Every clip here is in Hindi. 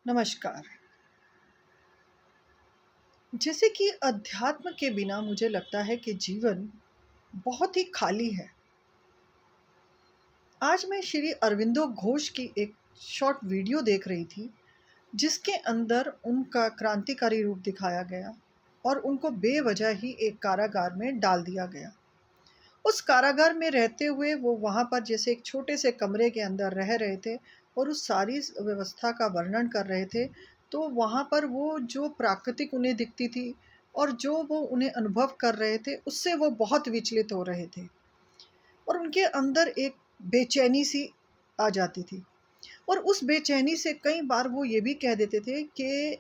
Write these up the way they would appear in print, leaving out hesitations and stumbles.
नमस्कार। जैसे कि अध्यात्म के बिना मुझे लगता है कि जीवन बहुत ही खाली है। आज मैं श्री अरविंदो घोष की एक शॉर्ट वीडियो देख रही थी, जिसके अंदर उनका क्रांतिकारी रूप दिखाया गया और उनको बेवजह ही एक कारागार में डाल दिया गया। उस कारागार में रहते हुए वो वहाँ पर जैसे एक छोटे से कमरे के अंदर रह रहे थे और उस सारी व्यवस्था का वर्णन कर रहे थे। तो वहाँ पर वो जो प्राकृतिक उन्हें दिखती थी और जो वो उन्हें अनुभव कर रहे थे, उससे वो बहुत विचलित हो रहे थे और उनके अंदर एक बेचैनी सी आ जाती थी। और उस बेचैनी से कई बार वो ये भी कह देते थे कि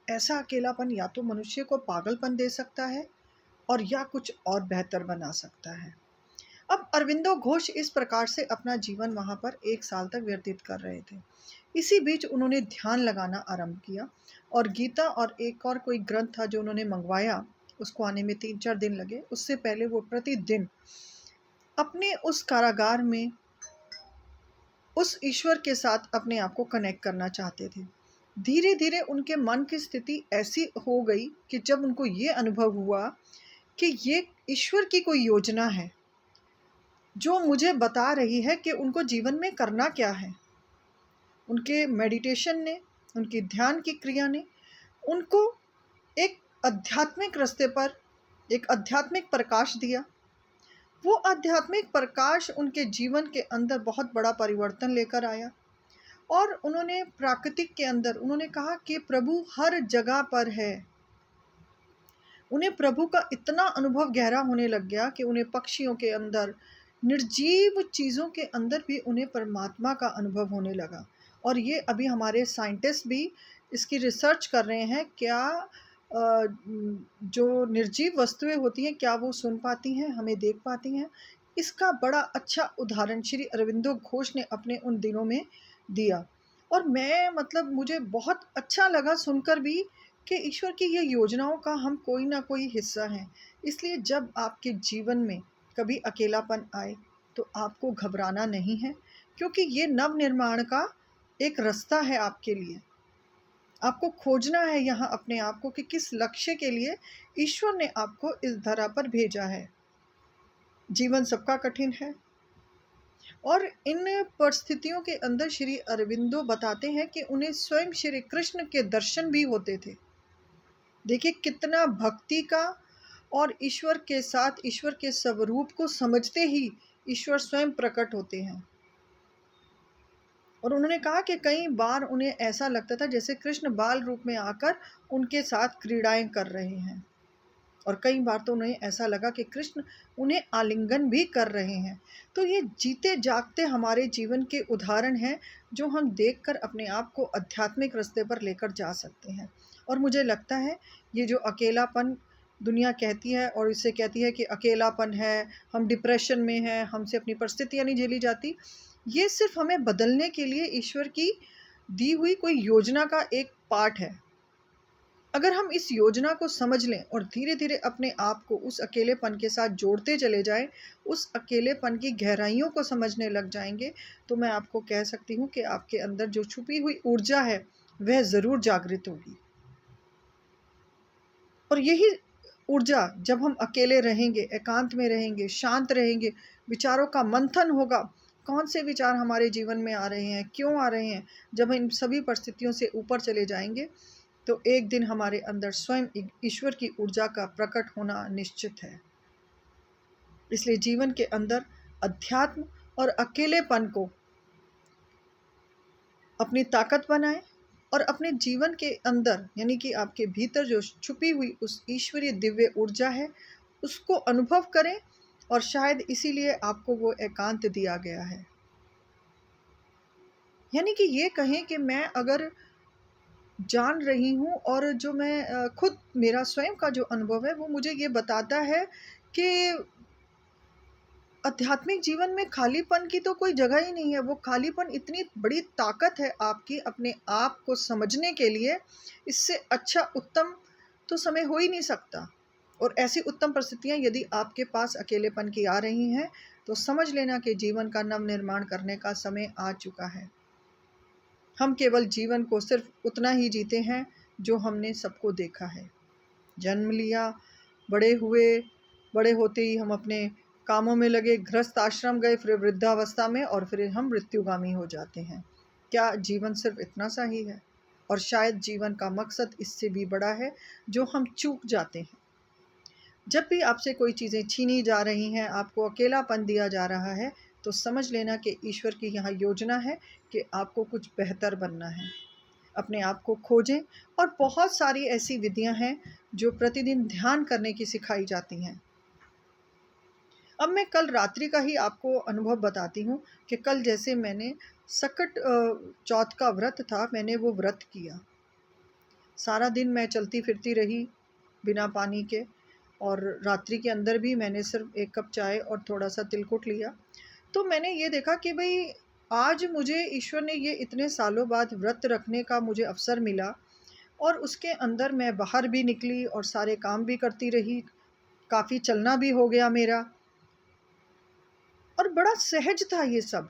ऐसा अकेलापन या तो मनुष्य को पागलपन दे सकता है और या कुछ और बेहतर बना सकता है। अब अरविंदो घोष इस प्रकार से अपना जीवन वहाँ पर 1 साल तक व्यतीत कर रहे थे। इसी बीच उन्होंने ध्यान लगाना आरंभ किया और गीता और एक और कोई ग्रंथ था जो उन्होंने मँगवाया, उसको आने में 3-4 दिन लगे। उससे पहले वो प्रतिदिन अपने उस कारागार में उस ईश्वर के साथ अपने आप को कनेक्ट करना चाहते थे। धीरे-धीरे उनके मन की स्थिति ऐसी हो गई कि जब उनको ये अनुभव हुआ कि ये ईश्वर की कोई योजना है, जो मुझे बता रही है कि उनको जीवन में करना क्या है। उनके मेडिटेशन ने, उनकी ध्यान की क्रिया ने उनको एक आध्यात्मिक रास्ते पर एक आध्यात्मिक प्रकाश दिया। वो आध्यात्मिक प्रकाश उनके जीवन के अंदर बहुत बड़ा परिवर्तन लेकर आया और उन्होंने प्राकृतिक के अंदर उन्होंने कहा कि प्रभु हर जगह पर है। उन्हें प्रभु का इतना अनुभव गहरा होने लग गया कि उन्हें पक्षियों के अंदर, निर्जीव चीज़ों के अंदर भी उन्हें परमात्मा का अनुभव होने लगा। और ये अभी हमारे साइंटिस्ट भी इसकी रिसर्च कर रहे हैं, क्या जो निर्जीव वस्तुएं होती हैं, क्या वो सुन पाती हैं, हमें देख पाती हैं। इसका बड़ा अच्छा उदाहरण श्री अरविंदो घोष ने अपने उन दिनों में दिया। और मैं मतलब मुझे बहुत अच्छा लगा सुनकर भी कि ईश्वर की ये योजनाओं का हम कोई ना कोई हिस्सा हैं। इसलिए जब आपके जीवन में कभी अकेलापन आए तो आपको घबराना नहीं है, क्योंकि ये नवनिर्माण का एक रास्ता है आपके लिए। आपको खोजना है यहाँ अपने आप को कि किस लक्ष्य के लिए ईश्वर ने आपको इस धरा पर भेजा है। जीवन सबका कठिन है और इन परिस्थितियों के अंदर श्री अरविंदो बताते हैं कि उन्हें स्वयं श्री कृष्ण के दर्शन भी होते थे। देखिए कितना भक्ति का, और ईश्वर के साथ ईश्वर के स्वरूप को समझते ही ईश्वर स्वयं प्रकट होते हैं। और उन्होंने कहा कि कई बार उन्हें ऐसा लगता था जैसे कृष्ण बाल रूप में आकर उनके साथ क्रीड़ाएं कर रहे हैं, और कई बार तो उन्हें ऐसा लगा कि कृष्ण उन्हें आलिंगन भी कर रहे हैं। तो ये जीते जागते हमारे जीवन के उदाहरण हैं, जो हम देखकर अपने आप को आध्यात्मिक रास्ते पर लेकर जा सकते हैं। और मुझे लगता है ये जो अकेलापन दुनिया कहती है और इससे कहती है कि अकेलापन है, हम डिप्रेशन में हैं, हमसे अपनी परिस्थितियाँ नहीं झेली जाती, ये सिर्फ हमें बदलने के लिए ईश्वर की दी हुई कोई योजना का एक पार्ट है। अगर हम इस योजना को समझ लें और धीरे-धीरे अपने आप को उस अकेलेपन के साथ जोड़ते चले जाएँ, उस अकेलेपन की गहराइयों को समझने लग जाएँगे, तो मैं आपको कह सकती हूँ कि आपके अंदर जो छुपी हुई ऊर्जा है, वह ज़रूर जागृत होगी। और यही ऊर्जा जब हम अकेले रहेंगे, एकांत में रहेंगे, शांत रहेंगे, विचारों का मंथन होगा, कौन से विचार हमारे जीवन में आ रहे हैं, क्यों आ रहे हैं, जब हम इन सभी परिस्थितियों से ऊपर चले जाएँगे, तो एक दिन हमारे अंदर स्वयं ईश्वर की ऊर्जा का प्रकट होना निश्चित है। इसलिए जीवन के अंदर अध्यात्म और अकेलेपन को अपनी ताकत बनाएं और अपने जीवन के अंदर यानी कि आपके भीतर जो छुपी हुई उस ईश्वरीय दिव्य ऊर्जा है, उसको अनुभव करें। और शायद इसीलिए आपको वो एकांत दिया गया है। यानी कि ये कहें कि मैं अगर जान रही हूँ और जो मैं खुद मेरा स्वयं का जो अनुभव है वो मुझे ये बताता है कि आध्यात्मिक जीवन में खालीपन की तो कोई जगह ही नहीं है। वो खालीपन इतनी बड़ी ताकत है आपकी अपने आप को समझने के लिए, इससे अच्छा उत्तम तो समय हो ही नहीं सकता। और ऐसी उत्तम परिस्थितियाँ यदि आपके पास अकेलेपन की आ रही हैं, तो समझ लेना कि जीवन का नव निर्माण करने का समय आ चुका है। हम केवल जीवन को सिर्फ उतना ही जीते हैं जो हमने सबको देखा है। जन्म लिया, बड़े हुए, बड़े होते ही हम अपने कामों में लगे, गृहस्थ आश्रम गए, फिर वृद्धावस्था में, और फिर हम मृत्युगामी हो जाते हैं। क्या जीवन सिर्फ इतना सा ही है? और शायद जीवन का मकसद इससे भी बड़ा है, जो हम चूक जाते हैं। जब भी आपसे कोई चीज़ें छीनी जा रही हैं, आपको अकेलापन दिया जा रहा है, तो समझ लेना कि ईश्वर की यहाँ योजना है कि आपको कुछ बेहतर बनना है। अपने आप को खोजें, और बहुत सारी ऐसी विधियां हैं जो प्रतिदिन ध्यान करने की सिखाई जाती हैं। अब मैं कल रात्रि का ही आपको अनुभव बताती हूँ कि कल जैसे मैंने सकट चौथ का व्रत था, मैंने वो व्रत किया। सारा दिन मैं चलती फिरती रही बिना पानी के, और रात्रि के अंदर भी मैंने सिर्फ 1 कप चाय और थोड़ा सा तिलकुट लिया। तो मैंने ये देखा कि भाई आज मुझे ईश्वर ने ये इतने सालों बाद व्रत रखने का मुझे अवसर मिला, और उसके अंदर मैं बाहर भी निकली और सारे काम भी करती रही, काफ़ी चलना भी हो गया मेरा, और बड़ा सहज था ये सब।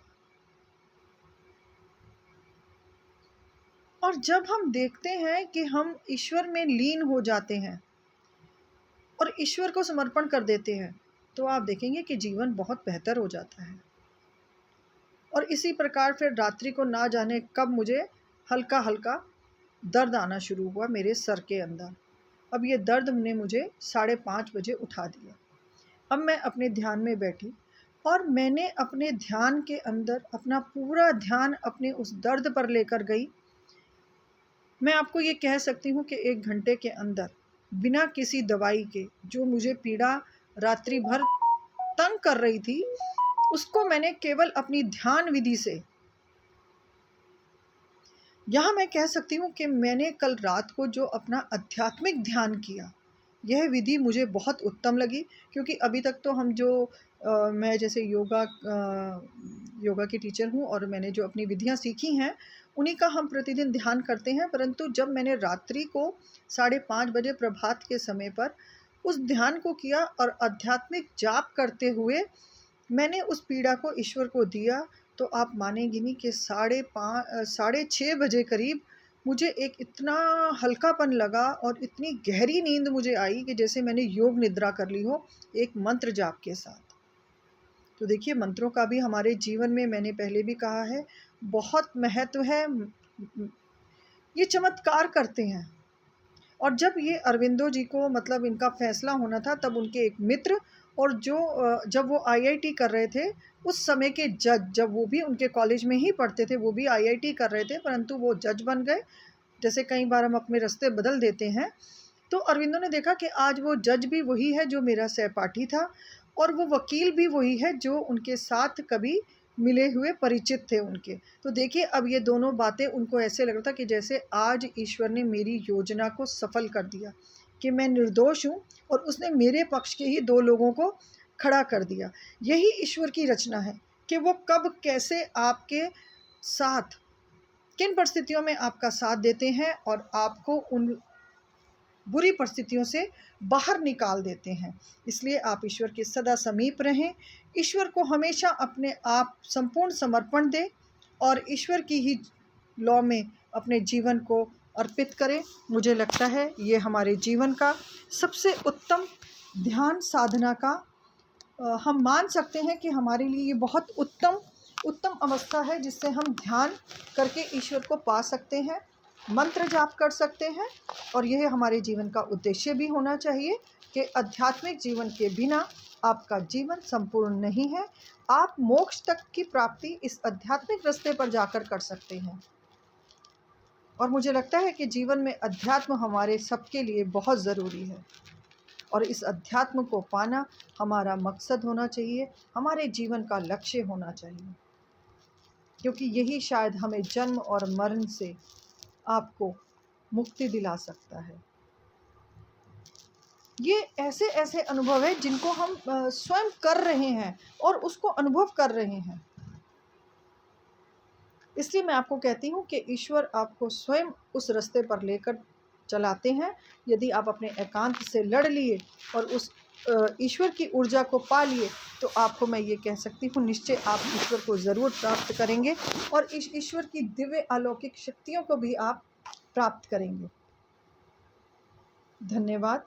और जब हम देखते हैं कि हम ईश्वर में लीन हो जाते हैं और ईश्वर को समर्पण कर देते हैं, तो आप देखेंगे कि जीवन बहुत बेहतर हो जाता है। और इसी प्रकार फिर रात्रि को ना जाने कब मुझे हल्का हल्का दर्द आना शुरू हुआ मेरे सर के अंदर। अब ये दर्द ने मुझे 5:30 बजे उठा दिया। अब मैं अपने ध्यान में बैठी, और मैंने अपने ध्यान के अंदर अपना पूरा ध्यान अपने उस दर्द पर लेकर गई। मैं आपको ये कह सकती हूँ कि 1 घंटे के अंदर बिना किसी दवाई के, जो मुझे पीड़ा रात्रि भर तंग कर रही थी, उसको मैंने केवल अपनी ध्यान विधि से, यहाँ मैं कह सकती हूँ कि मैंने कल रात को जो अपना आध्यात्मिक ध्यान किया, यह विधि मुझे बहुत उत्तम लगी। क्योंकि अभी तक तो हम जो मैं जैसे योगा की टीचर हूँ, और मैंने जो अपनी विधियाँ सीखी हैं उन्हीं का हम प्रतिदिन ध्यान करते हैं। परंतु जब मैंने रात्रि को 5:30 बजे प्रभात के समय पर उस ध्यान को किया और आध्यात्मिक जाप करते हुए मैंने उस पीड़ा को ईश्वर को दिया, तो आप मानेंगी नहीं कि 6:30 बजे करीब मुझे एक इतना हल्कापन लगा और इतनी गहरी नींद मुझे आई कि जैसे मैंने योग निद्रा कर ली हो, एक मंत्र जाप के साथ। तो देखिए, मंत्रों का भी हमारे जीवन में, मैंने पहले भी कहा है, बहुत महत्व है। ये चमत्कार करते हैं। और जब ये अरविंदो जी को मतलब इनका फैसला होना था, तब उनके एक मित्र, और जब वो आईआईटी कर रहे थे उस समय के जज, जब वो भी उनके कॉलेज में ही पढ़ते थे, वो भी आईआईटी कर रहे थे, परंतु वो जज बन गए। जैसे कई बार हम अपने रास्ते बदल देते हैं। तो अरविंदो ने देखा कि आज वो जज भी वही है जो मेरा सहपाठी था, और वो वकील भी वही है जो उनके साथ कभी मिले हुए परिचित थे उनके। तो देखिए, अब ये दोनों बातें उनको ऐसे लग रहा था कि जैसे आज ईश्वर ने मेरी योजना को सफल कर दिया, कि मैं निर्दोष हूँ और उसने मेरे पक्ष के ही 2 लोगों को खड़ा कर दिया। यही ईश्वर की रचना है कि वो कब कैसे आपके साथ, किन परिस्थितियों में आपका साथ देते हैं और आपको उन बुरी परिस्थितियों से बाहर निकाल देते हैं। इसलिए आप ईश्वर के सदा समीप रहें, ईश्वर को हमेशा अपने आप संपूर्ण समर्पण दें, और ईश्वर की ही लौ में अपने जीवन को अर्पित करें। मुझे लगता है ये हमारे जीवन का सबसे उत्तम ध्यान साधना का हम मान सकते हैं कि हमारे लिए ये बहुत उत्तम अवस्था है, जिससे हम ध्यान करके ईश्वर को पा सकते हैं, मंत्र जाप कर सकते हैं। और यह हमारे जीवन का उद्देश्य भी होना चाहिए कि आध्यात्मिक जीवन के बिना आपका जीवन संपूर्ण नहीं है। आप मोक्ष तक की प्राप्ति इस आध्यात्मिक रास्ते पर जाकर कर सकते हैं। और मुझे लगता है कि जीवन में अध्यात्म हमारे सबके लिए बहुत ज़रूरी है, और इस अध्यात्म को पाना हमारा मकसद होना चाहिए, हमारे जीवन का लक्ष्य होना चाहिए, क्योंकि यही शायद हमें जन्म और मरण से आपको मुक्ति दिला सकता है। ये ऐसे ऐसे अनुभव है जिनको हम स्वयं कर रहे हैं और उसको अनुभव कर रहे हैं। इसलिए मैं आपको कहती हूँ कि ईश्वर आपको स्वयं उस रास्ते पर लेकर चलाते हैं। यदि आप अपने एकांत से लड़ लिए और उस ईश्वर की ऊर्जा को पा लिए तो आपको मैं ये कह सकती हूँ निश्चय आप ईश्वर को ज़रूर प्राप्त करेंगे और इस ईश्वर की दिव्य अलौकिक शक्तियों को भी आप प्राप्त करेंगे। धन्यवाद।